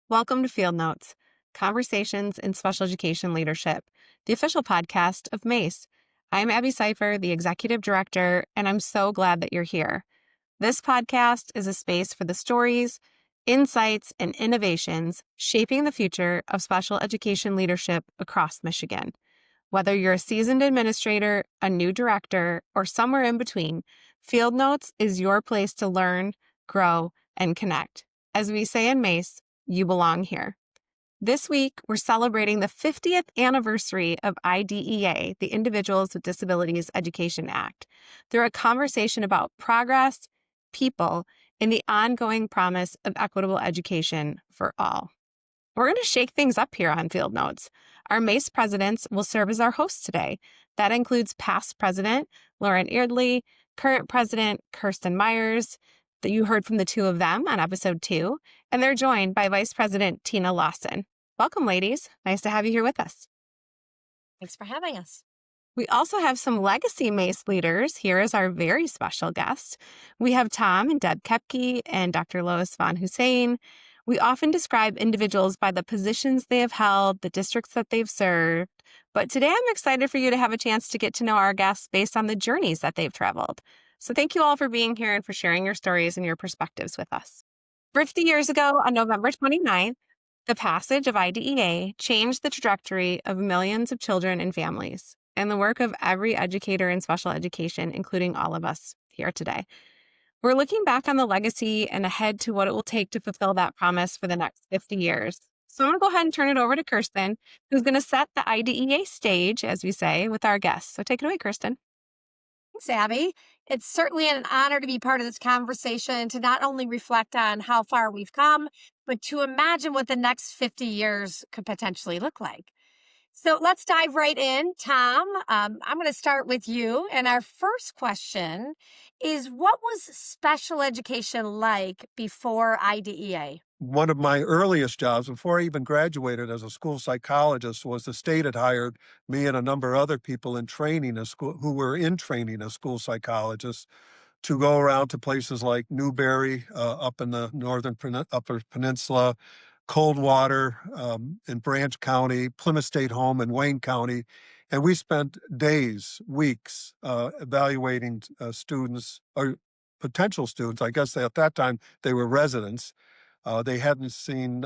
Welcome to Field Notes, Conversations in Special Education Leadership, the official podcast of MAASE. I'm Abby Seifer, the Executive Director, and I'm so glad that you're here. This podcast is a space for the stories, insights, and innovations shaping the future of special education leadership across Michigan. Whether you're a seasoned administrator, a new director, or somewhere in between, Field Notes is your place to learn, grow, and connect. As we say in MAASE, you belong here. This week, we're celebrating the 50th anniversary of IDEA, the Individuals with Disabilities Education Act, through a conversation about progress, people, and the ongoing promise of equitable education for all. We're going to shake things up here on Field Notes. Our MAASE presidents will serve as our hosts today. That includes past president Lauren Eardley, current president Kirsten Myers, that you heard from the two of them on episode 2, and they're joined by Vice President Tina Lawson. Welcome, ladies. Nice to have you here with us. Thanks for having us. We also have some legacy MAASE leaders here as our very special guests. We have Tom and Deb Koepke and Dr. Lois Vaughan-Hussain. We often describe individuals by the positions they have held, the districts that they've served. But today I'm excited for you to have a chance to get to know our guests based on the journeys that they've traveled. So thank you all for being here and for sharing your stories and your perspectives with us. 50 years ago, on November 29th, the passage of IDEA changed the trajectory of millions of children and families, and the work of every educator in special education, including all of us here today. We're looking back on the legacy and ahead to what it will take to fulfill that promise for the next 50 years. So I'm going to go ahead and turn it over to Kirsten, who's going to set the IDEA stage, as we say, with our guests. So take it away, Kirsten. Thanks, Abby. It's certainly an honor to be part of this conversation, to not only reflect on how far we've come, but to imagine what the next 50 years could potentially look like. So let's dive right in. Tom, I'm going to start with you. And our first question is, what was special education like before IDEA? One of my earliest jobs, before I even graduated as a school psychologist, was the state had hired me and a number of other people in training who were in training as school psychologists to go around to places like Newberry, up in the northern Upper Peninsula, Coldwater in Branch County, Plymouth State Home in Wayne County. And we spent days, weeks evaluating students or potential students. I guess at that time they were residents. They hadn't seen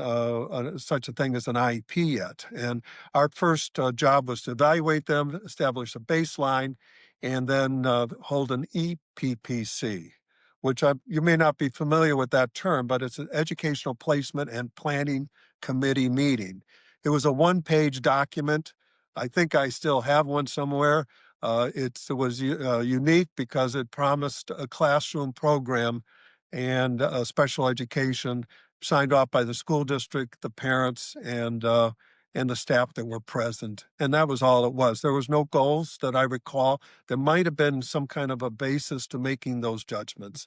such a thing as an IEP yet. And our first job was to evaluate them, establish a baseline, and then hold an EPPC, which you may not be familiar with that term, but it's an Educational Placement and Planning Committee meeting. It was a one-page document. I think I still have one somewhere. It was unique because it promised a classroom program and special education signed off by the school district, the parents, and the staff that were present. And that was all it was. There was no goals that I recall. There might have been some kind of a basis to making those judgments.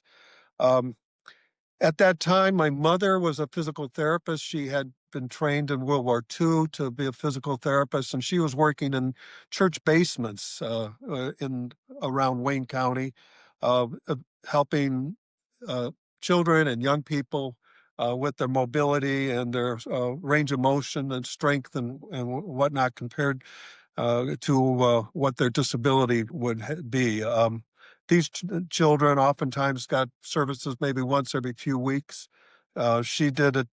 At that time, my mother was a physical therapist. She had been trained in World War II to be a physical therapist, and she was working in church basements in around Wayne County, helping children and young people with their mobility and their range of motion and strength and whatnot compared to what their disability would be. These children oftentimes got services maybe once every few weeks. She did it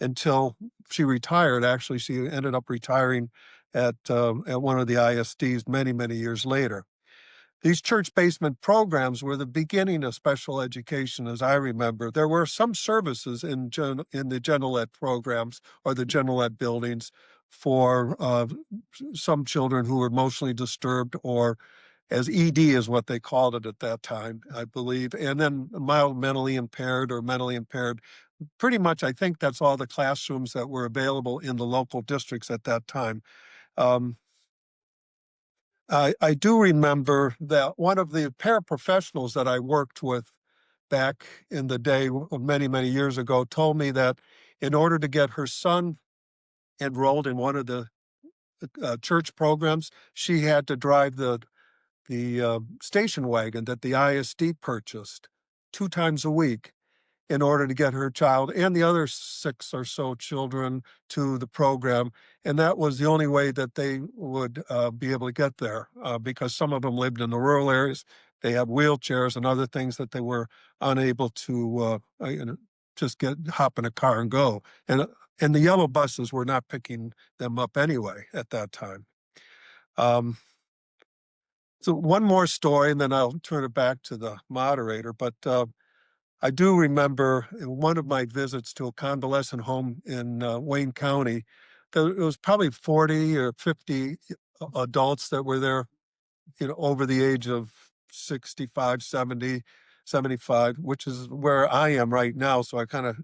until she retired. Actually, she ended up retiring at one of the ISDs many, many years later. These church basement programs were the beginning of special education, as I remember. There were some services in the general ed programs or the general ed buildings for some children who were emotionally disturbed, or as ED is what they called it at that time, I believe, and then mild mentally impaired or mentally impaired. Pretty much, I think that's all the classrooms that were available in the local districts at that time. I do remember that one of the paraprofessionals that I worked with back in the day, many, many years ago, told me that in order to get her son enrolled in one of the church programs, she had to drive the the station wagon that the ISD purchased 2 times a week in order to get her child and the other 6 or so children to the program, and that was the only way that they would, be able to get there, because some of them lived in the rural areas. They had wheelchairs and other things that they were unable to, just hop in a car and go, and the yellow buses were not picking them up anyway at that time. Um, so one more story, and then I'll turn it back to the moderator, but, I do remember in one of my visits to a convalescent home in Wayne County, there it was probably 40 or 50 adults that were there, over the age of 65, 70, 75, which is where I am right now. So I kind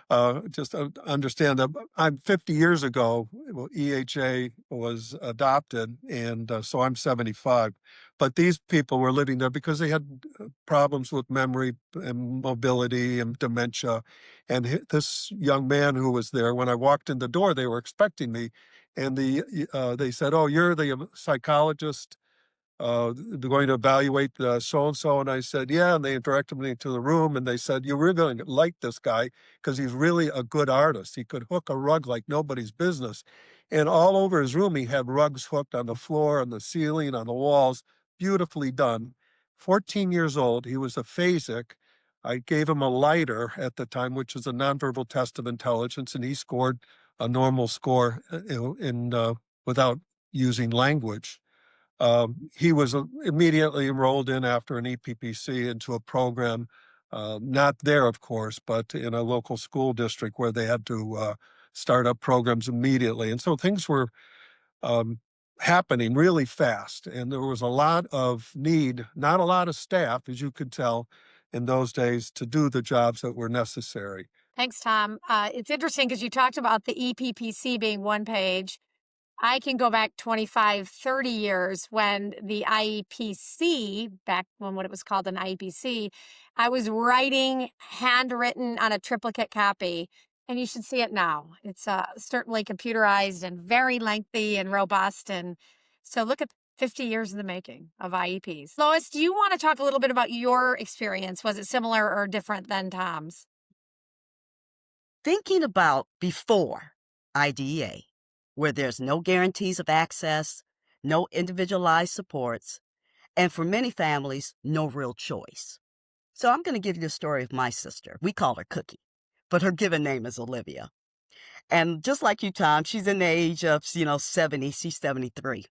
of just understand that I'm 50 years ago, well, EHA was adopted, and so I'm 75. But these people were living there because they had problems with memory and mobility and dementia. And this young man who was there, when I walked in the door, they were expecting me. And they said, "Oh, you're the psychologist they're going to evaluate so and so." And I said, "Yeah." And they directed me to the room and they said, "You're really going to like this guy because he's really a good artist. He could hook a rug like nobody's business." And all over his room, he had rugs hooked on the floor, on the ceiling, on the walls, beautifully done. 14 years old. He was aphasic. I gave him a lighter at the time, which is a nonverbal test of intelligence, and he scored a normal score without using language. He was immediately enrolled in after an EPPC into a program, not there, of course, but in a local school district where they had to start up programs immediately. And so things were um, happening really fast. And there was a lot of need, not a lot of staff, as you could tell in those days, to do the jobs that were necessary. Thanks, Tom. It's interesting because you talked about the EPPC being one page. I can go back 25, 30 years when the IEPC, back when what it was called an IEPC, I was writing handwritten on a triplicate copy, and you should see it now. It's certainly computerized and very lengthy and robust. And so look at 50 years in the making of IEPs. Lois, do you want to talk a little bit about your experience? Was it similar or different than Tom's? Thinking about before IDEA, where there's no guarantees of access, no individualized supports, and for many families, no real choice. So I'm going to give you the story of my sister. We call her Cookie, but her given name is Olivia. And just like you, Tom, she's in the age of, 70, she's 73.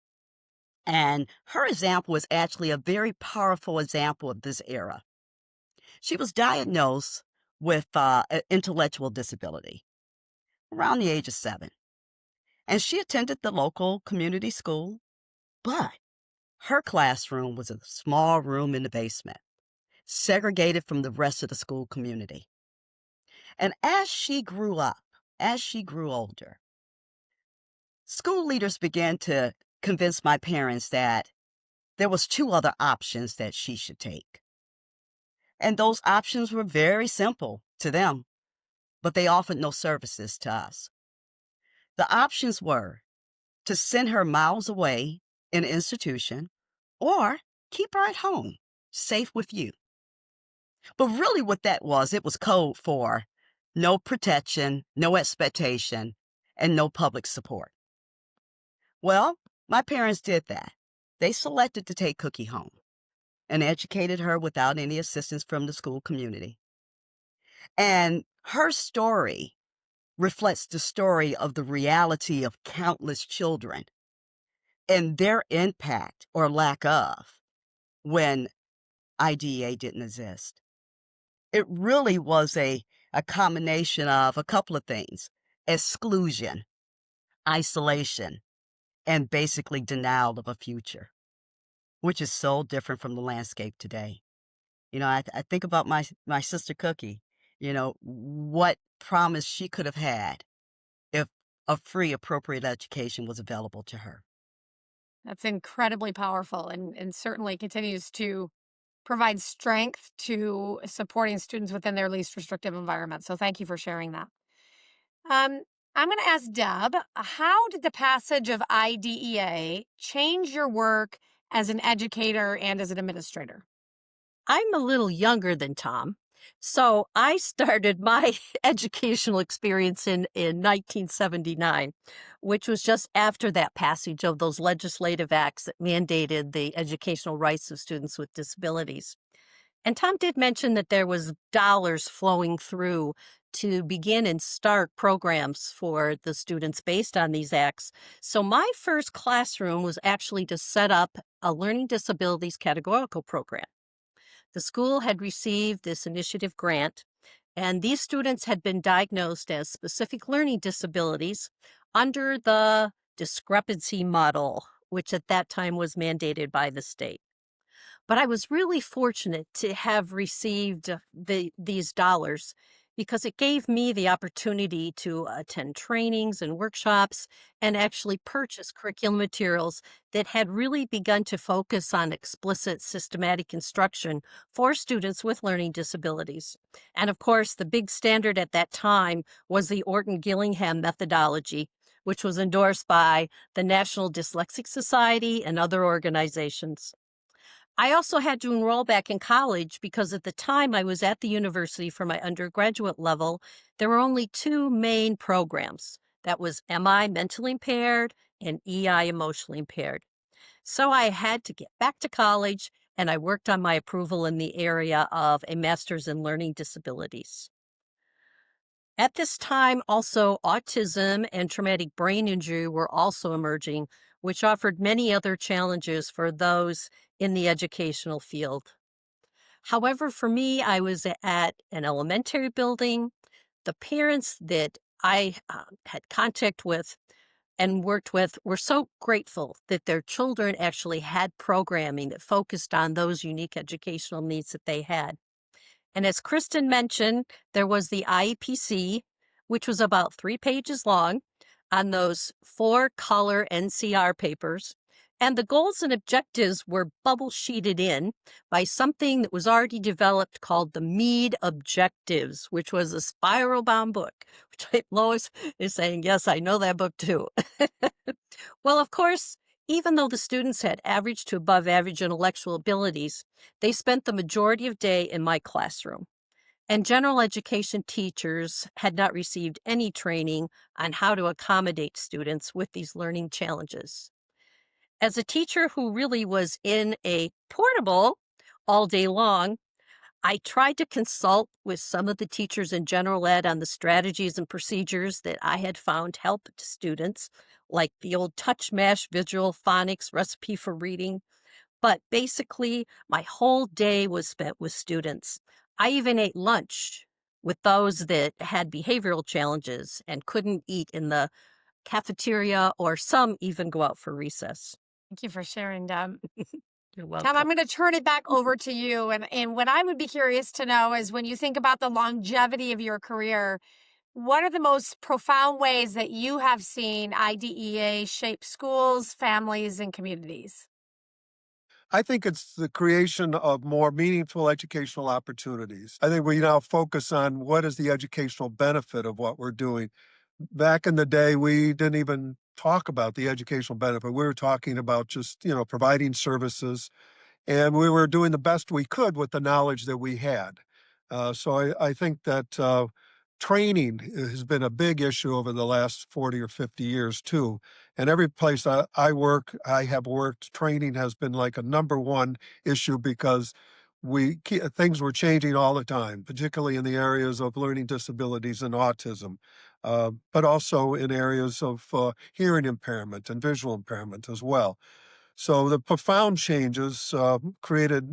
And her example is actually a very powerful example of this era. She was diagnosed with an intellectual disability around the age of 7. And she attended the local community school, but her classroom was a small room in the basement, segregated from the rest of the school community. And as she grew up, as she grew older, school leaders began to convince my parents that there was 2 other options that she should take. And those options were very simple to them, but they offered no services to us. The options were to send her miles away in an institution or keep her at home, safe with you. But really, what that was, it was code for no protection, no expectation, and no public support. Well, my parents did that. They selected to take Cookie home and educated her without any assistance from the school community. And her story reflects the story of the reality of countless children and their impact or lack of when IDEA didn't exist. It really was a combination of a couple of things: exclusion, isolation, and basically denial of a future, which is so different from the landscape today. I think about my sister Cookie, what promise she could have had if a free, appropriate education was available to her. That's incredibly powerful and certainly continues to provide strength to supporting students within their least restrictive environment. So thank you for sharing that. Um, I'm going to ask Deb, how did the passage of IDEA change your work as an educator and as an administrator? I'm a little younger than Tom. So I started my educational experience in 1979, which was just after that passage of those legislative acts that mandated the educational rights of students with disabilities. And Tom did mention that there was dollars flowing through to begin and start programs for the students based on these acts. So my first classroom was actually to set up a learning disabilities categorical program. The school had received this initiative grant, and these students had been diagnosed as specific learning disabilities under the discrepancy model, which at that time was mandated by the state. But I was really fortunate to have received these dollars because it gave me the opportunity to attend trainings and workshops and actually purchase curriculum materials that had really begun to focus on explicit systematic instruction for students with learning disabilities. And of course, the big standard at that time was the Orton-Gillingham methodology, which was endorsed by the National Dyslexic Society and other organizations. I also had to enroll back in college because at the time I was at the university for my undergraduate level, there were only two main programs. That was MI mentally impaired and EI emotionally impaired. So I had to get back to college and I worked on my approval in the area of a master's in learning disabilities. At this time, also autism and traumatic brain injury were also emerging, which offered many other challenges for those in the educational field. However, for me, I was at an elementary building. The parents that I had contact with and worked with were so grateful that their children actually had programming that focused on those unique educational needs that they had. And as Kristen mentioned, there was the IEPC, which was about 3 pages long on those 4 color NCR papers. And the goals and objectives were bubble sheeted in by something that was already developed called the Mead Objectives, which was a spiral bound book, which Lois is saying, yes, I know that book too. Well, of course, even though the students had average to above average intellectual abilities, they spent the majority of day in my classroom. And general education teachers had not received any training on how to accommodate students with these learning challenges. As a teacher who really was in a portable all day long, I tried to consult with some of the teachers in general ed on the strategies and procedures that I had found help to students, like the old touch mash visual phonics recipe for reading. But basically, my whole day was spent with students. I even ate lunch with those that had behavioral challenges and couldn't eat in the cafeteria, or some even go out for recess. Thank you for sharing, Deb. You're Tom, I'm welcome. going to turn it back over to you. And what I would be curious to know is when you think about the longevity of your career, what are the most profound ways that you have seen IDEA shape schools, families, and communities? I think it's the creation of more meaningful educational opportunities. I think we now focus on what is the educational benefit of what we're doing. Back in the day, we didn't even talk about the educational benefit. We were talking about just, providing services, and we were doing the best we could with the knowledge that we had. So I think that training has been a big issue over the last 40 or 50 years too. And every place I have worked, training has been like a number one issue because things were changing all the time, particularly in the areas of learning disabilities and autism, but also in areas of hearing impairment and visual impairment as well. So the profound changes created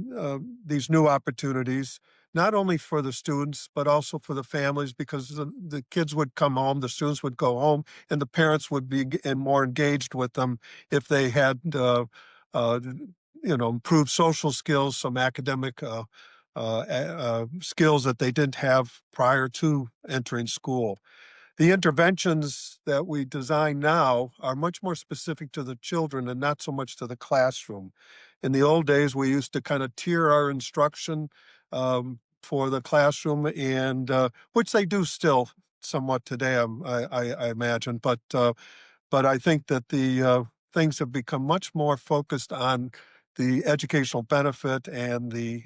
these new opportunities, not only for the students, but also for the families, because the kids would come home, the students would go home, and the parents would be more engaged with them if they had, uh, improved social skills, some academic skills that they didn't have prior to entering school. The interventions that we design now are much more specific to the children and not so much to the classroom. In the old days, we used to kind of tier our instruction for the classroom, and which they do still somewhat today, I imagine. But I think that the things have become much more focused on the educational benefit and the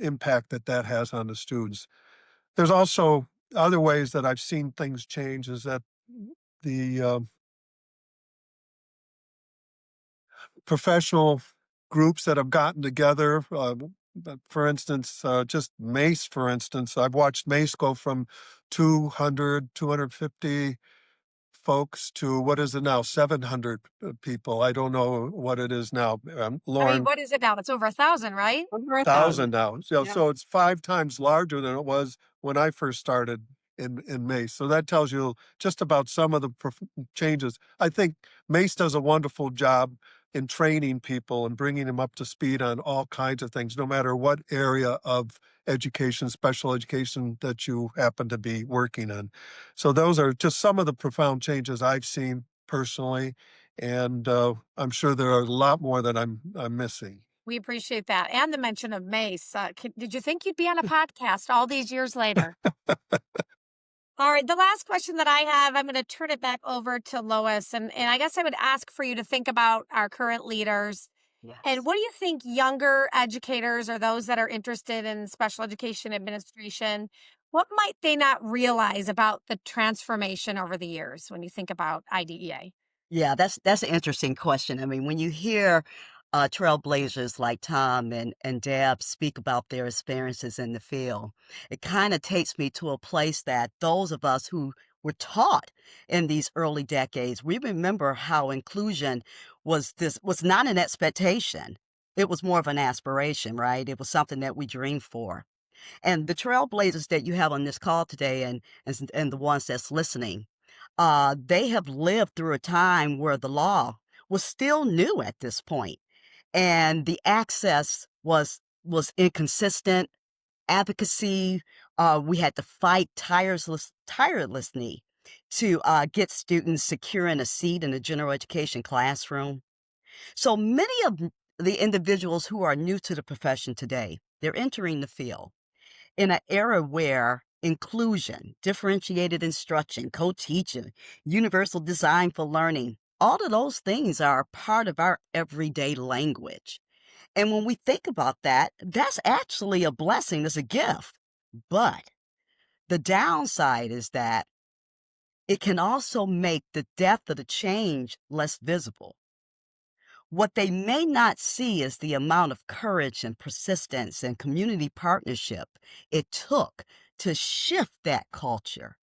impact that that has on the students. There's also other ways that I've seen things change is that the professional groups that have gotten together, for instance, just MAASE, for instance, I've watched MAASE go from 200, 250 folks to what is it now? 700 people. I don't know what it is now. I mean, Lauren, what is it now? It's over 1,000, right? Over a thousand thousand. now. Yeah. So it's 5 times larger than it was when I first started in MACE. So that tells you just about some of the changes. I think MACE does a wonderful job in training people and bringing them up to speed on all kinds of things, no matter what area of education, special education that you happen to be working in. So those are just some of the profound changes I've seen personally, and I'm sure there are a lot more that I'm missing. We appreciate that. And the mention of Mace. Did you think you'd be on a podcast all these years later? All right. The last question that I have, I'm going to turn it back over to Lois. And I guess I would ask for you to think about our current leaders. And Yes. what do you think younger educators or those that are interested in special education administration, what might they not realize about the transformation over the years when you think about IDEA? Yeah, that's an interesting question. I mean, when you hear trailblazers like Tom and Deb speak about their experiences in the field, it kind of takes me to a place that those of us who were taught in these early decades, we remember how inclusion was not an expectation. It was more of an aspiration, right? It was something that we dreamed for. And the trailblazers that you have on this call today and the ones that's listening, they have lived through a time where the law was still new at this point, and the access was inconsistent. Advocacy, we had to fight tirelessly to get students securing a seat in the general education classroom. So many of the individuals who are new to the profession today, they're entering the field in an era where inclusion, differentiated instruction, co-teaching, universal design for learning, all of those things are part of our everyday language. And when we think about that, that's actually a blessing, it's a gift. But the downside is that it can also make the depth of the change less visible. What they may not see is the amount of courage and persistence and community partnership it took to shift that culture.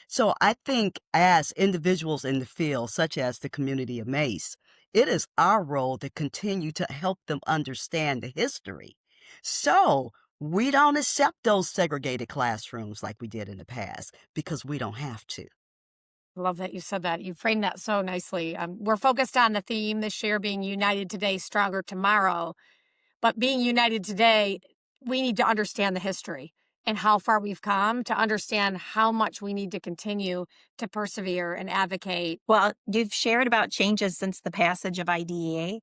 So I think as individuals in the field, such as the community of MACE, it is our role to continue to help them understand the history. So we don't accept those segregated classrooms like we did in the past because we don't have to. Love that you said that. You framed that so nicely. We're focused on the theme this year being united today, stronger tomorrow. But being united today, we need to understand the history and how far we've come to understand how much we need to continue to persevere and advocate. Well, you've shared about changes since the passage of IDEA.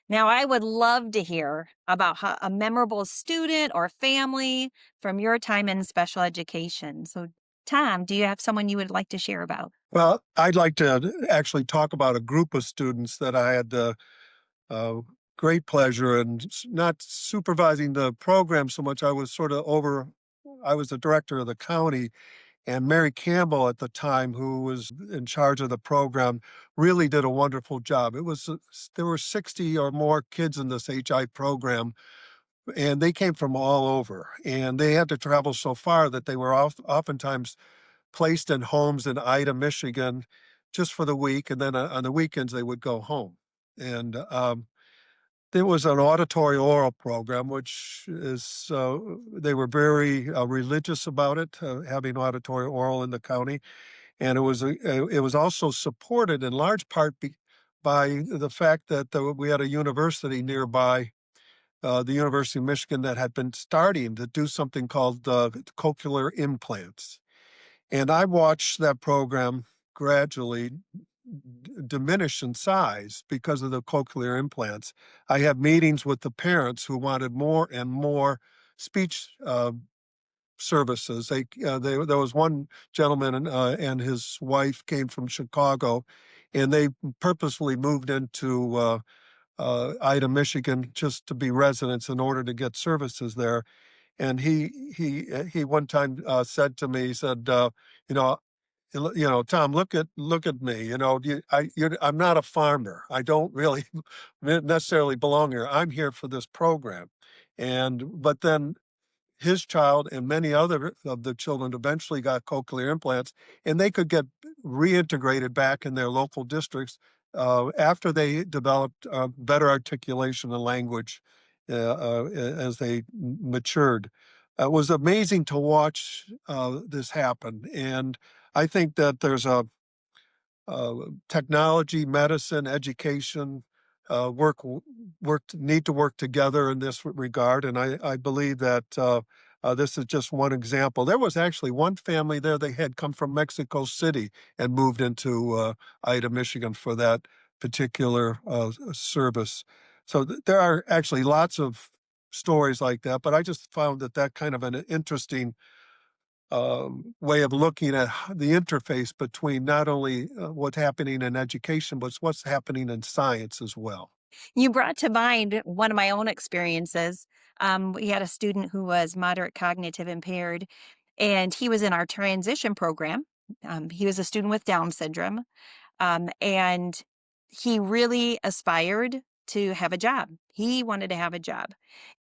Now, I would love to hear about a memorable student or family from your time in special education. So, Tom, do you have someone you would like to share about? Well, I'd like to actually talk about a group of students that I had the uh, great pleasure in not supervising the program so much. I was the director of the county, and Mary Campbell at the time, who was in charge of the program, really did a wonderful job. There were 60 or more kids in this HI program, and they came from all over, and they had to travel so far that they were oftentimes placed in homes in Ida, Michigan, just for the week, and then on the weekends they would go home. And there was an auditory oral program, which is they were very religious about it, having auditory oral in the county, and it was also supported in large part by the fact that we had a university nearby. The University of Michigan that had been starting to do something called cochlear implants. And I watched that program gradually diminish in size because of the cochlear implants. I had meetings with the parents who wanted more and more speech services. There was one gentleman and his wife came from Chicago, and they purposefully moved into Ida, Michigan, just to be residents in order to get services there. And he one time said to me, he said, you know, Tom, look at me. I'm not a farmer. I don't really necessarily belong here. I'm here for this program. But then his child and many other of the children eventually got cochlear implants, and they could get reintegrated back in their local districts after they developed better articulation and language as they matured. It was amazing to watch this happen, and I think that there's a technology, medicine, education need to work together in this regard. And I believe that this is just one example. There was actually one family there. They had come from Mexico City and moved into Ida, Michigan for that particular service. So there are actually lots of stories like that, but I just found that kind of an interesting way of looking at the interface between not only what's happening in education, but what's happening in science as well. You brought to mind one of my own experiences. We had a student who was moderate cognitive impaired, and he was in our transition program. He was a student with Down syndrome, and he really aspired to have a job. He wanted to have a job.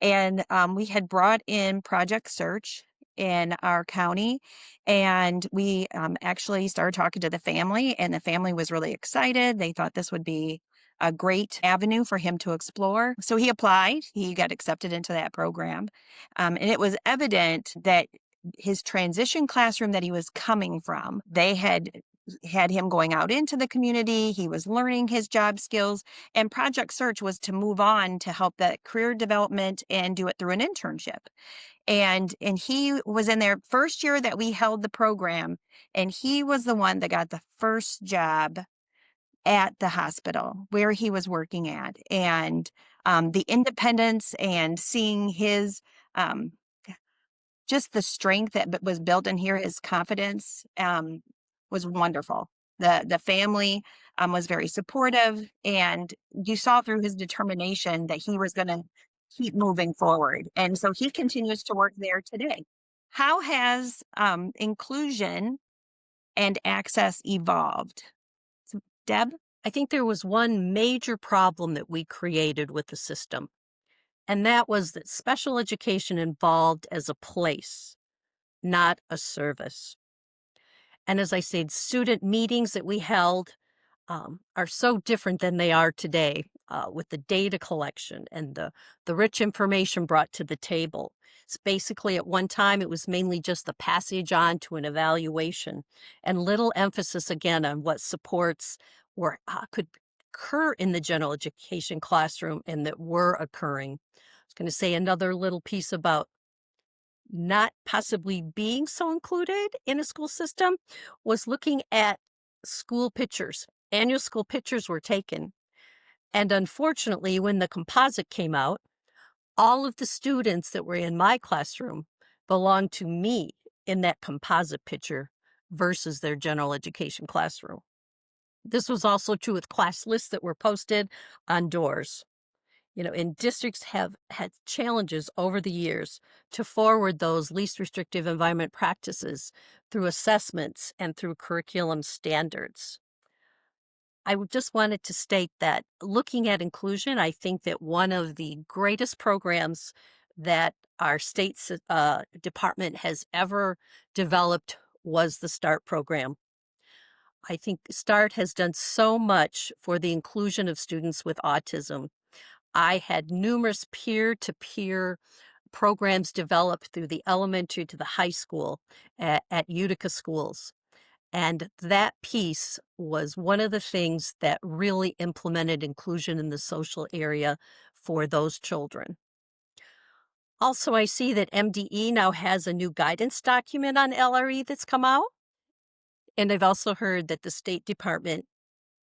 And we had brought in Project Search in our county, and we actually started talking to the family, and the family was really excited. They thought this would be a great avenue for him to explore. So he applied, he got accepted into that program. And it was evident that his transition classroom that he was coming from, they had him going out into the community. He was learning his job skills, and Project Search was to move on to help that career development and do it through an internship. And he was in their first year that we held the program, and he was the one that got the first job at the hospital where he was working at. And the independence and seeing his um, just the strength that was built in here, his confidence was wonderful. The family was very supportive, and you saw through his determination that he was going to keep moving forward. And so he continues to work there today. How has inclusion and access evolved? So, Deb? I think there was one major problem that we created with the system, and that was that special education involved as a place, not a service. And as I said, student meetings that we held are so different than they are today with the data collection and the rich information brought to the table. It's basically at one time, it was mainly just the passage on to an evaluation and little emphasis again on what supports could occur in the general education classroom and that were occurring. I was going to say another little piece about not possibly being so included in a school system was looking at school pictures. Annual school pictures were taken. And unfortunately, when the composite came out, all of the students that were in my classroom belonged to me in that composite picture versus their general education classroom. This was also true with class lists that were posted on doors. And districts have had challenges over the years to forward those least restrictive environment practices through assessments and through curriculum standards. Just wanted to state that looking at inclusion, I think that one of the greatest programs that our state's department has ever developed was the START program. I think START has done so much for the inclusion of students with autism. I had numerous peer-to-peer programs developed through the elementary to the high school at Utica schools. And that piece was one of the things that really implemented inclusion in the social area for those children. Also, I see that MDE now has a new guidance document on LRE that's come out. And I've also heard that the State Department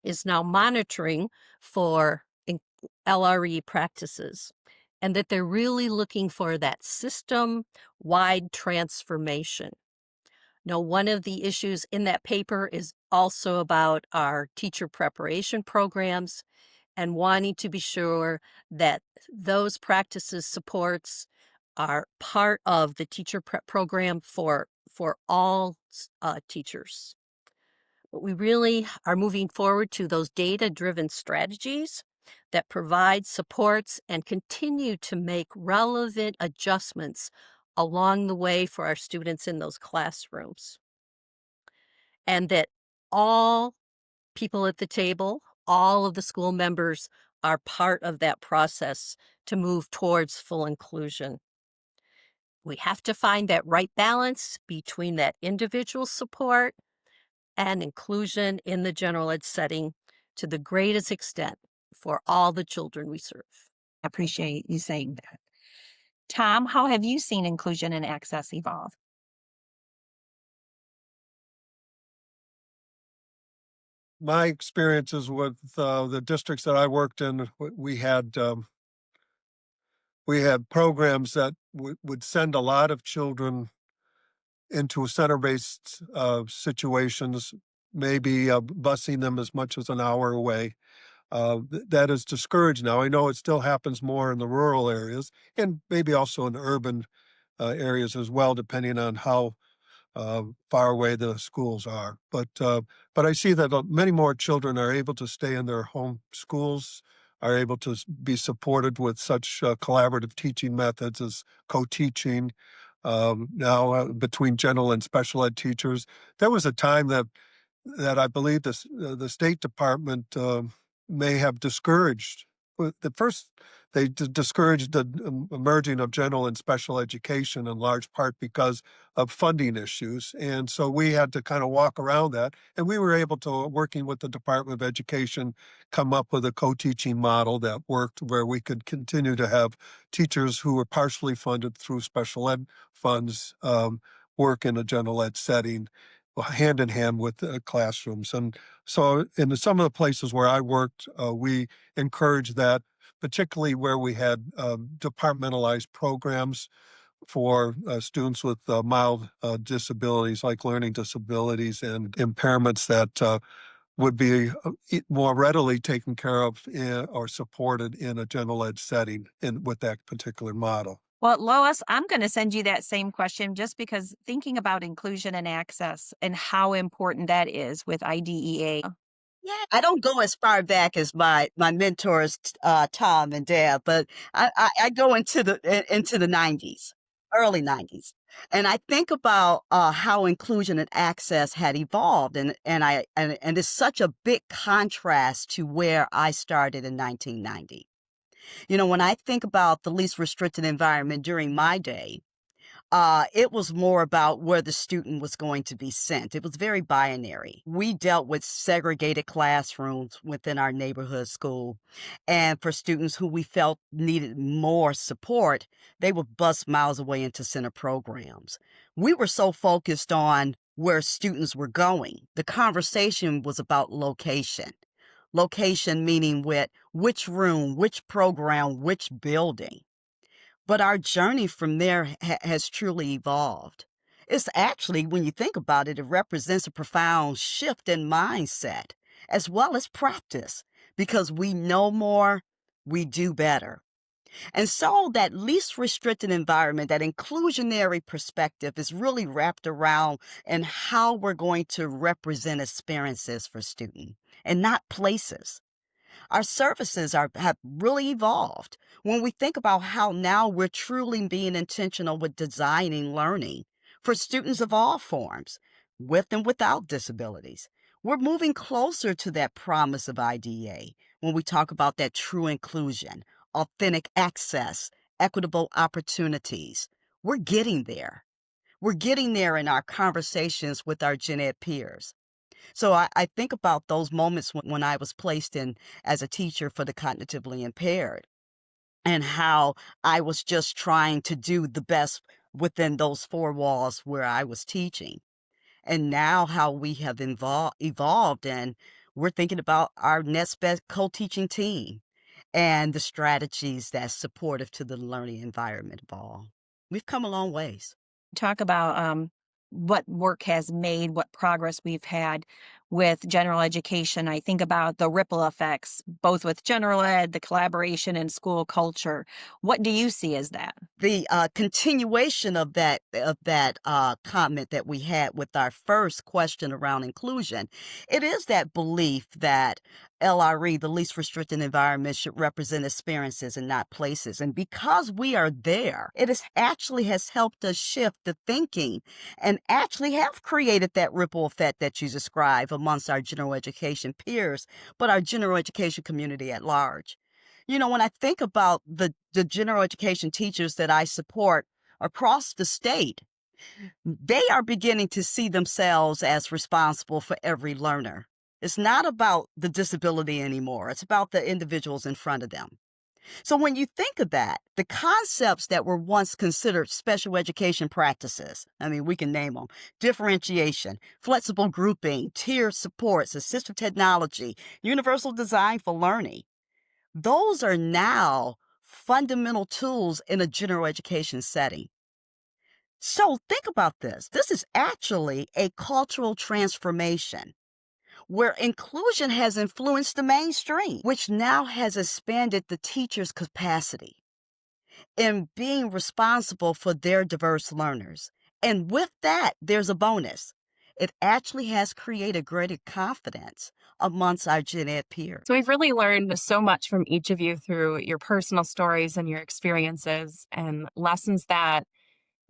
is now monitoring for LRE practices and that they're really looking for that system-wide transformation. Now, one of the issues in that paper is also about our teacher preparation programs and wanting to be sure that those practices, supports are part of the teacher prep program for all teachers. But we really are moving forward to those data-driven strategies that provide supports and continue to make relevant adjustments along the way for our students in those classrooms. And that all people at the table, all of the school members are part of that process to move towards full inclusion. We have to find that right balance between that individual support and inclusion in the general ed setting to the greatest extent for all the children we serve. I appreciate you saying that. Tom, how have you seen inclusion and access evolve? My experiences with the districts that I worked in, we had programs that would send a lot of children into center-based situations, maybe busing them as much as an hour away. That is discouraged now. I know it still happens more in the rural areas and maybe also in the urban areas as well, depending on how far away the schools are. But I see that many more children are able to stay in their home schools, are able to be supported with such collaborative teaching methods as co-teaching. Now, between general and special ed teachers, there was a time that I believe the State Department may have discouraged. The first, they discouraged the merging of general and special education in large part because of funding issues. And so we had to kind of walk around that. And we were able to, working with the Department of Education, come up with a co-teaching model that worked where we could continue to have teachers who were partially funded through special ed funds work in a general ed setting hand in hand with the classrooms. And so in some of the places where I worked, we encouraged that, particularly where we had departmentalized programs for students with mild disabilities like learning disabilities and impairments that would be more readily taken care of or supported in a general ed setting with that particular model. Well, Lois, I'm going to send you that same question just because thinking about inclusion and access and how important that is with IDEA. Yeah, I don't go as far back as my mentors, Tom and Deb, but I go into the 90s, early 90s, and I think about how inclusion and access had evolved, and it's such a big contrast to where I started in 1990. You know, when I think about the least restricted environment during my day, it was more about where the student was going to be sent. It was very binary. We dealt with segregated classrooms within our neighborhood school. And for students who we felt needed more support, they were bused miles away into center programs. We were so focused on where students were going. The conversation was about location. Location meaning which room, which program, which building. But our journey from there has truly evolved. It's actually, when you think about it, it represents a profound shift in mindset as well as practice because we know more, we do better. And so that least restricted environment, that inclusionary perspective is really wrapped around in how we're going to represent experiences for students and not places. Our services have really evolved when we think about how now we're truly being intentional with designing learning for students of all forms, with and without disabilities. We're moving closer to that promise of IDEA when we talk about that true inclusion, authentic access, equitable opportunities. We're getting there. We're getting there in our conversations with our Gen Ed peers. So I think about those moments when I was placed in as a teacher for the cognitively impaired and how I was just trying to do the best within those four walls where I was teaching. And now how we have evolved and we're thinking about our next best co-teaching team and the strategies that's supportive to the learning environment of all. We've come a long ways. Talk about what work has made, what progress we've had. with general education. I think about the ripple effects, both with general ed, the collaboration, and school culture. What do you see as that? The continuation of that comment that we had with our first question around inclusion, it is that belief that LRE, the least restricted environment, should represent experiences and not places. And because we are there, it is actually has helped us shift the thinking and actually have created that ripple effect that you describe amongst our general education peers, but our general education community at large. When I think about the general education teachers that I support across the state, they are beginning to see themselves as responsible for every learner. It's not about the disability anymore. It's about the individuals in front of them. So when you think of that, the concepts that were once considered special education practices, I mean, we can name them: differentiation, flexible grouping, tiered supports, assistive technology, universal design for learning, those are now fundamental tools in a general education setting. So think about this. This is actually a cultural transformation where inclusion has influenced the mainstream, which now has expanded the teacher's capacity in being responsible for their diverse learners. And with that, there's a bonus. It actually has created greater confidence amongst our gen ed peers. So we've really learned so much from each of you through your personal stories and your experiences and lessons that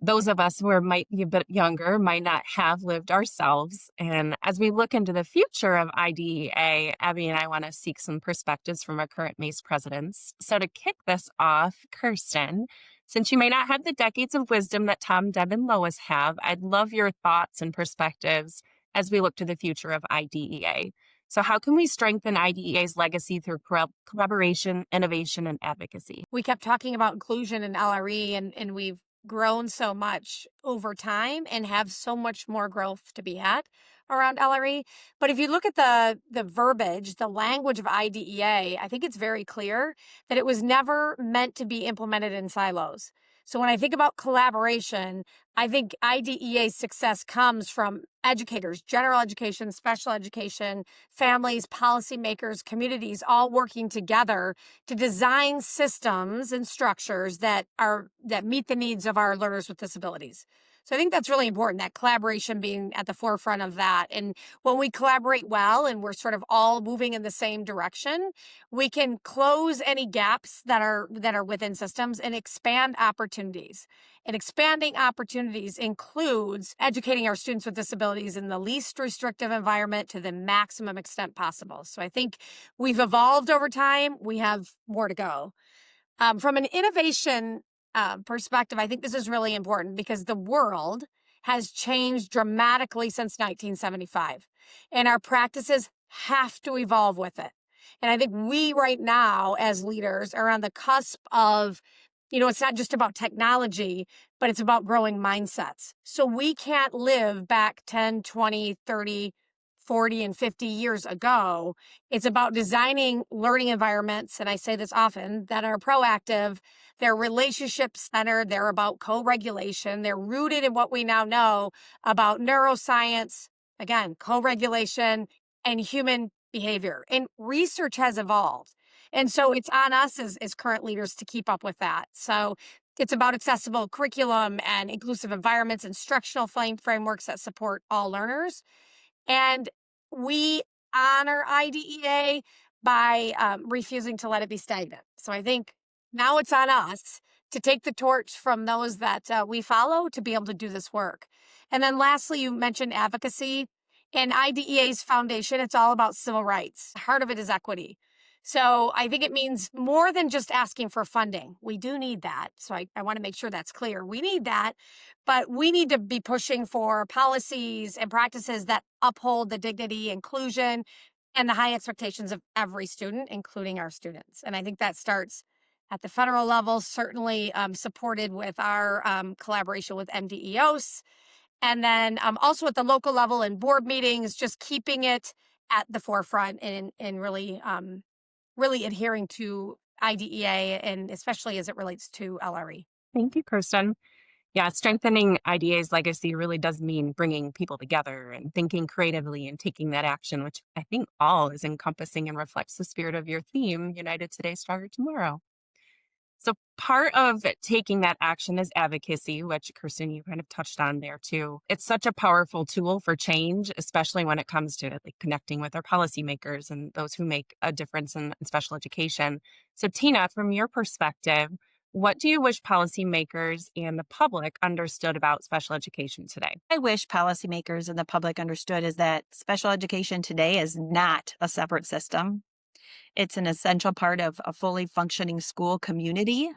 those of us who might be a bit younger might not have lived ourselves. And as we look into the future of IDEA, Abby and I want to seek some perspectives from our current MAASE presidents. So to kick this off, Kirsten, since you may not have the decades of wisdom that Tom, Deb, and Lois have, I'd love your thoughts and perspectives as we look to the future of IDEA. So how can we strengthen IDEA's legacy through collaboration, innovation, and advocacy? We kept talking about inclusion in LRE, and we've grown so much over time and have so much more growth to be had around LRE. But if you look at the verbiage, the language of IDEA, I think it's very clear that it was never meant to be implemented in silos. So when I think about collaboration, I think IDEA's success comes from educators, general education, special education, families, policymakers, communities, all working together to design systems and structures that meet the needs of our learners with disabilities. So I think that's really important, that collaboration being at the forefront of that. And when we collaborate well and we're sort of all moving in the same direction, we can close any gaps that are within systems and expand opportunities. And expanding opportunities includes educating our students with disabilities in the least restrictive environment to the maximum extent possible. So I think we've evolved over time. We have more to go. From an innovation perspective, I think this is really important because the world has changed dramatically since 1975, and our practices have to evolve with it. And I think we right now as leaders are on the cusp of, it's not just about technology, but it's about growing mindsets. So we can't live back 10, 20, 30, 40, and 50 years ago. It's about designing learning environments, and I say this often, that are proactive, they're relationship centered, they're about co-regulation, they're rooted in what we now know about neuroscience, again, co-regulation, and human behavior. And research has evolved. And so it's on us as current leaders to keep up with that. So it's about accessible curriculum and inclusive environments, instructional frameworks that support all learners. And we honor IDEA by refusing to let it be stagnant. So I think now it's on us to take the torch from those that we follow to be able to do this work. And then lastly, you mentioned advocacy. In IDEA's foundation, it's all about civil rights. The heart of it is equity. So I think it means more than just asking for funding. We do need that. So I want to make sure that's clear. We need that, but we need to be pushing for policies and practices that uphold the dignity, inclusion, and the high expectations of every student, including our students. And I think that starts at the federal level, certainly supported with our collaboration with MDEOS. And then also at the local level in board meetings, just keeping it at the forefront and really adhering to IDEA, and especially as it relates to LRE. Thank you, Kirsten. Yeah, strengthening IDA's legacy really does mean bringing people together and thinking creatively and taking that action, which I think all is encompassing and reflects the spirit of your theme, United Today, Stronger Tomorrow. So part of taking that action is advocacy, which Kirsten, you kind of touched on there too. It's such a powerful tool for change, especially when it comes to like connecting with our policymakers and those who make a difference in special education. So Tina, from your perspective, what do you wish policymakers and the public understood about special education today? I wish policymakers and the public understood is that special education today is not a separate system. It's an essential part of a fully functioning school community.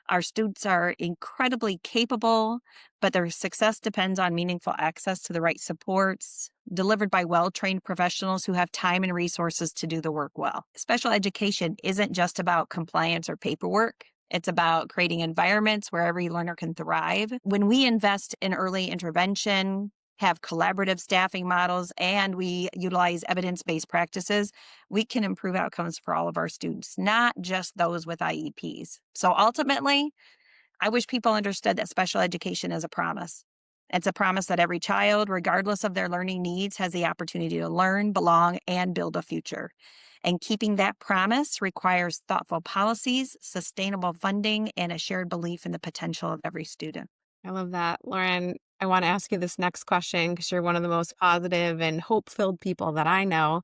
Our students are incredibly capable, but their success depends on meaningful access to the right supports, delivered by well trained professionals who have time and resources to do the work well. Special education isn't just about compliance or paperwork. It's about creating environments where every learner can thrive. When we invest in early intervention, have collaborative staffing models, and we utilize evidence based practices, we can improve outcomes for all of our students, not just those with IEPs. So ultimately, I wish people understood that special education is a promise. It's a promise that every child, regardless of their learning needs, has the opportunity to learn, belong, and build a future. And keeping that promise requires thoughtful policies, sustainable funding, and a shared belief in the potential of every student. I love that. Lauren, I want to ask you this next question because you're one of the most positive and hope-filled people that I know.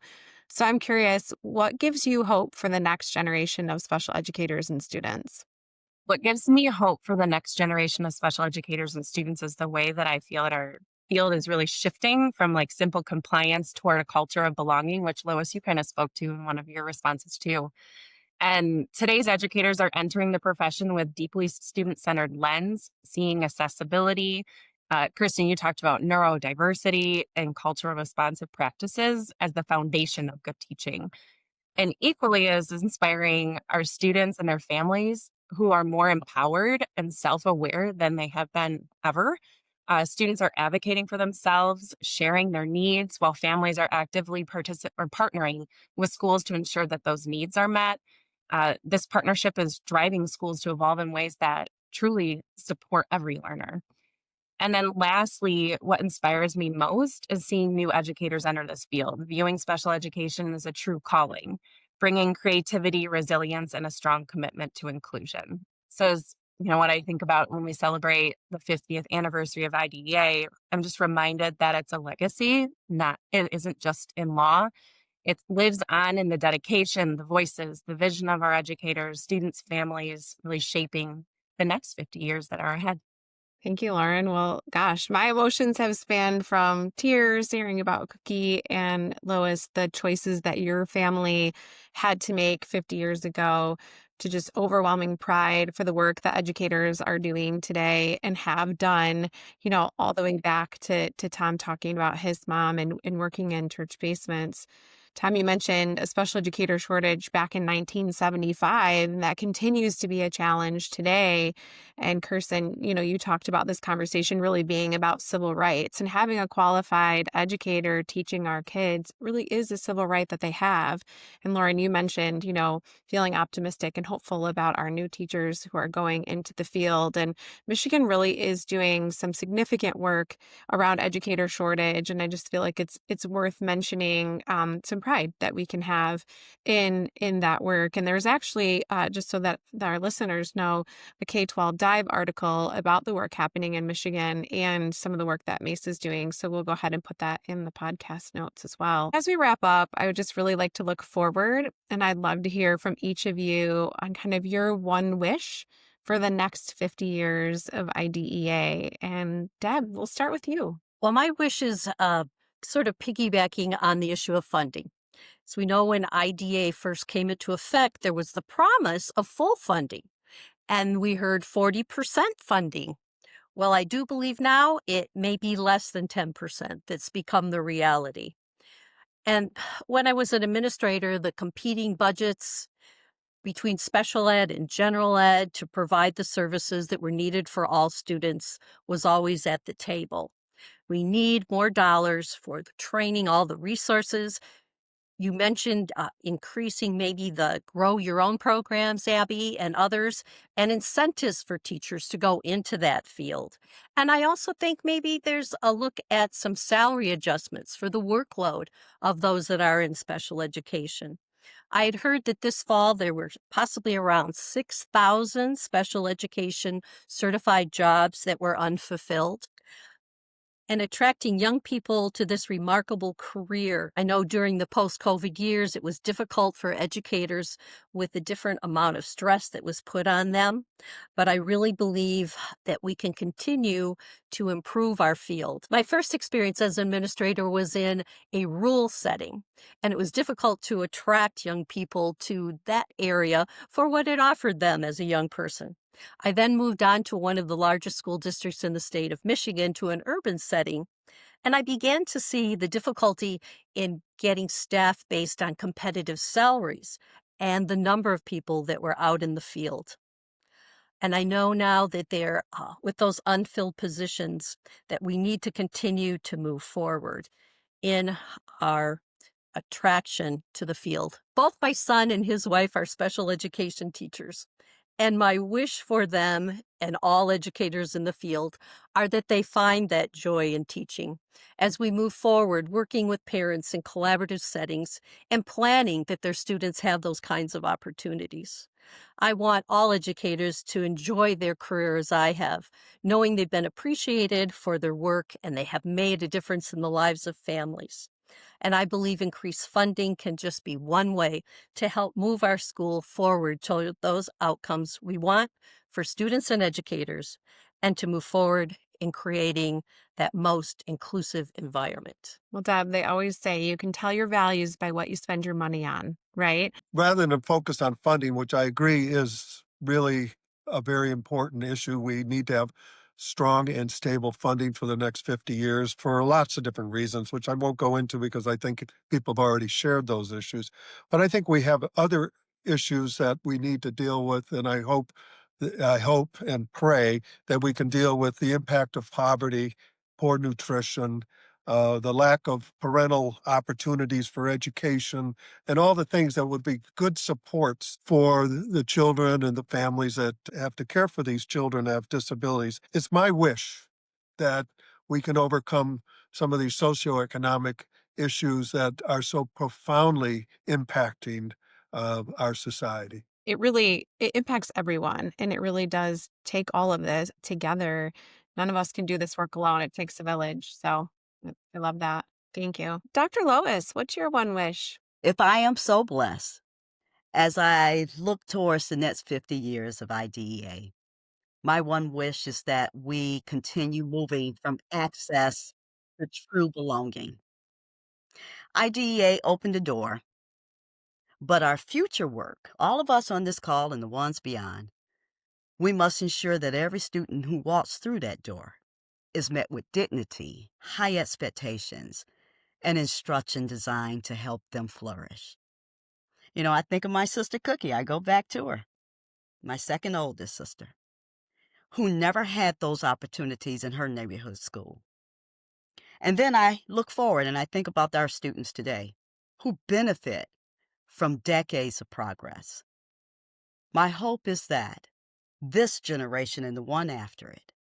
So I'm curious, what gives you hope for the next generation of special educators and students? What gives me hope for the next generation of special educators and students is the way that I feel that our field is really shifting from like simple compliance toward a culture of belonging, which Lois, you kind of spoke to in one of your responses too. And today's educators are entering the profession with deeply student centered lens, seeing accessibility. Kirsten, you talked about neurodiversity and cultural responsive practices as the foundation of good teaching. And equally as inspiring are students and their families who are more empowered and self aware than they have been ever. Students are advocating for themselves, sharing their needs, while families are actively or partnering with schools to ensure that those needs are met. This partnership is driving schools to evolve in ways that truly support every learner. And then lastly, what inspires me most is seeing new educators enter this field, viewing special education as a true calling, bringing creativity, resilience, and a strong commitment to inclusion. So as what I think about when we celebrate the 50th anniversary of IDEA, I'm just reminded that it's a legacy, not it isn't just in law. It lives on in the dedication, the voices, the vision of our educators, students, families, really shaping the next 50 years that are ahead. Thank you, Lauren. Well, gosh, my emotions have spanned from tears hearing about Cookie and Lois, the choices that your family had to make 50 years ago, to just overwhelming pride for the work that educators are doing today and have done, all the way back to Tom talking about his mom and working in church basements. Tom, you mentioned a special educator shortage back in 1975, and that continues to be a challenge today. And Kirsten, you talked about this conversation really being about civil rights, and having a qualified educator teaching our kids really is a civil right that they have. And Lauren, you mentioned, feeling optimistic and hopeful about our new teachers who are going into the field. And Michigan really is doing some significant work around educator shortage. And I just feel like it's worth mentioning some pride that we can have in that work. And there's actually, just so that our listeners know, a K-12 Dive article about the work happening in Michigan and some of the work that MAASE is doing. So we'll go ahead and put that in the podcast notes as well. As we wrap up, I would just really like to look forward, and I'd love to hear from each of you on kind of your one wish for the next 50 years of IDEA. And Deb, we'll start with you. Well, my wish is sort of piggybacking on the issue of funding. So we know when IDEA first came into effect, there was the promise of full funding, and we heard 40% funding. Well, I do believe now it may be less than 10% that's become the reality. And when I was an administrator, the competing budgets between special ed and general ed to provide the services that were needed for all students was always at the table. We need more dollars for the training, all the resources. You mentioned increasing maybe the grow your own programs, Abby, and others, and incentives for teachers to go into that field. And I also think maybe there's a look at some salary adjustments for the workload of those that are in special education. I had heard that this fall there were possibly around 6,000 special education certified jobs that were unfulfilled and attracting young people to this remarkable career. I know during the post COVID years, it was difficult for educators with the different amount of stress that was put on them. But I really believe that we can continue to improve our field. My first experience as an administrator was in a rural setting, and it was difficult to attract young people to that area for what it offered them as a young person. I then moved on to one of the largest school districts in the state of Michigan to an urban setting, and I began to see the difficulty in getting staff based on competitive salaries and the number of people that were out in the field. And I know now that with those unfilled positions, that we need to continue to move forward in our attraction to the field. Both my son and his wife are special education teachers. And my wish for them and all educators in the field are that they find that joy in teaching as we move forward, working with parents in collaborative settings and planning that their students have those kinds of opportunities. I want all educators to enjoy their career as I have, knowing they've been appreciated for their work and they have made a difference in the lives of families. And I believe increased funding can just be one way to help move our school forward to those outcomes we want for students and educators, and to move forward in creating that most inclusive environment. Well, Deb, they always say you can tell your values by what you spend your money on, right? Rather than focus on funding, which I agree is really a very important issue, we need to have strong and stable funding for the next 50 years for lots of different reasons, which I won't go into because I think people have already shared those issues. But I think we have other issues that we need to deal with, and I hope and pray that we can deal with the impact of poverty, poor nutrition, the lack of parental opportunities for education, and all the things that would be good supports for the children and the families that have to care for these children that have disabilities. It's my wish that we can overcome some of these socioeconomic issues that are so profoundly impacting our society. It impacts everyone, and it really does take all of this together. None of us can do this work alone. It takes a village. So I love that. Thank you. Dr. Lois, what's your one wish? If I am so blessed, as I look towards the next 50 years of IDEA, my one wish is that we continue moving from access to true belonging. IDEA opened the door, but our future work, all of us on this call and the ones beyond, we must ensure that every student who walks through that door is met with dignity, high expectations, and instruction designed to help them flourish. I think of my sister Cookie. I go back to her, my second oldest sister, who never had those opportunities in her neighborhood school. And then I look forward and I think about our students today who benefit from decades of progress. My hope is that this generation and the one after it,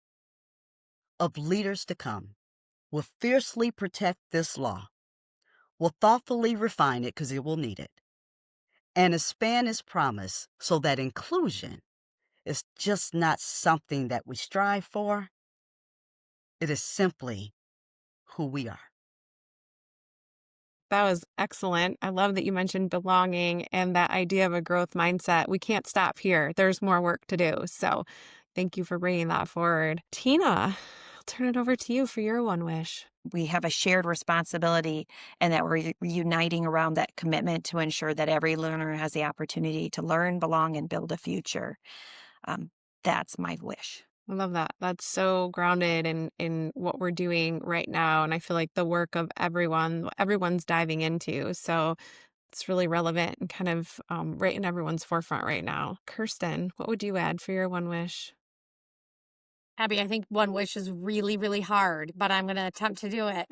of leaders to come, will fiercely protect this law, will thoughtfully refine it because it will need it, and expand its promise so that inclusion is just not something that we strive for, it is simply who we are. That was excellent. I love that you mentioned belonging and that idea of a growth mindset. We can't stop here. There's more work to do. So thank you for bringing that forward. Tina, I'll turn it over to you for your one wish. We have a shared responsibility and that we're uniting around that commitment to ensure that every learner has the opportunity to learn, belong, and build a future. That's my wish. I love that. That's so grounded in what we're doing right now. And I feel like the work of everyone's diving into. So it's really relevant and kind of right in everyone's forefront right now. Kirsten, what would you add for your one wish? Abby, I think one wish is really, really hard, but I'm going to attempt to do it.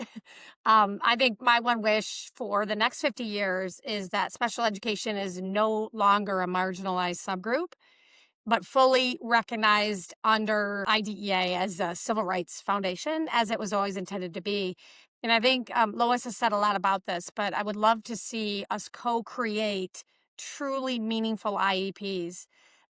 I think my one wish for the next 50 years is that special education is no longer a marginalized subgroup, but fully recognized under IDEA as a civil rights foundation, as it was always intended to be. And I think Lois has said a lot about this, but I would love to see us co create truly meaningful IEPs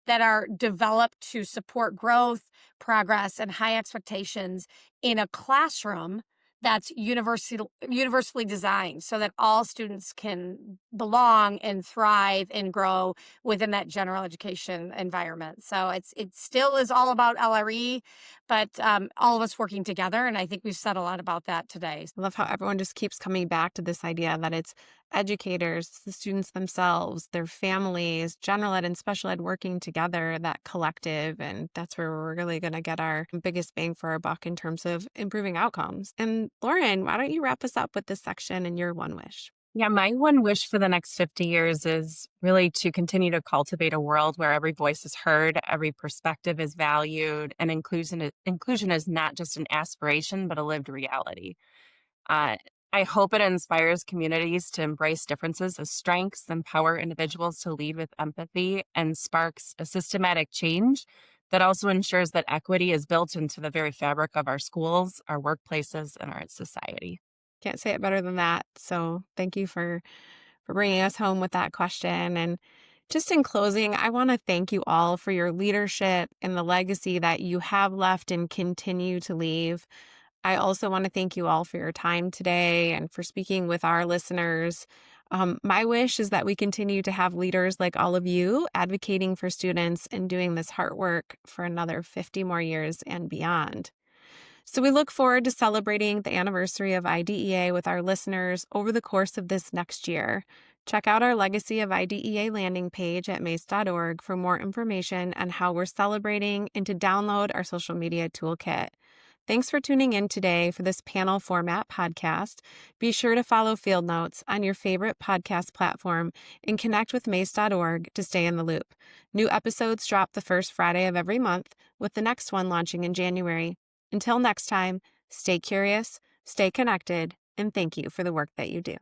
that are developed to support growth, progress, and high expectations in a classroom that's universally designed so that all students can belong and thrive and grow within that general education environment. So it still is all about LRE, but all of us working together. And I think we've said a lot about that today. I love how everyone just keeps coming back to this idea that it's educators, the students themselves, their families, general ed and special ed working together, that collective. And that's where we're really going to get our biggest bang for our buck in terms of improving outcomes. And Lauren, why don't you wrap us up with this section and your one wish? Yeah, my one wish for the next 50 years is really to continue to cultivate a world where every voice is heard, every perspective is valued, and inclusion is not just an aspiration, but a lived reality. Uh, I hope it inspires communities to embrace differences as strengths, empower individuals to lead with empathy, and sparks a systematic change that also ensures that equity is built into the very fabric of our schools, our workplaces, and our society. Can't say it better than that. So thank you for bringing us home with that question. And just in closing, I want to thank you all for your leadership and the legacy that you have left and continue to leave. I also want to thank you all for your time today and for speaking with our listeners. My wish is that we continue to have leaders like all of you advocating for students and doing this hard work for another 50 more years and beyond. So we look forward to celebrating the anniversary of IDEA with our listeners over the course of this next year. Check out our Legacy of IDEA landing page at mace.org for more information on how we're celebrating and to download our social media toolkit. Thanks for tuning in today for this panel format podcast. Be sure to follow Field Notes on your favorite podcast platform and connect with mace.org to stay in the loop. New episodes drop the first Friday of every month, with the next one launching in January. Until next time, stay curious, stay connected, and thank you for the work that you do.